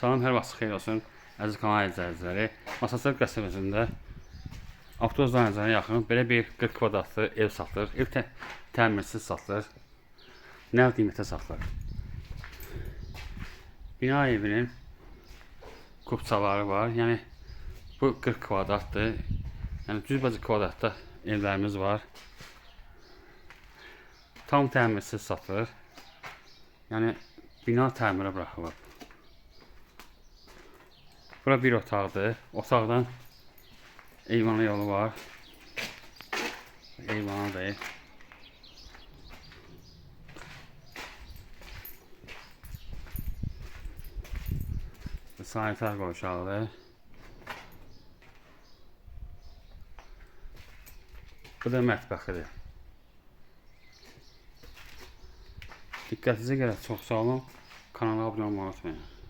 Salam, hər vaxt xeyir olsun, əziz kanal izləyiciləri. Masasır qəsəbəsində avtobus dayanacağına yaxın belə bir 40 kvadratlı ev satılır. Ev təmirsiz satılır. Nəv qiymətə satılır. Bina evinin kupçaları var. Yəni bu 40 kvadratdır. Yəni cüzbəcə kvadratda evlərimiz var. Tam təmirsiz satılır. Yəni bina təmirə buraxılıb. Bura bir otaqdır. Otaqdan eyvana yolu var. Eyvana deyil. Sanitar qovşağıdır. Bu da mətbəxidir. Diqqətinizə görə çox sağ olun. Kanala abunə olmayı unutmayın.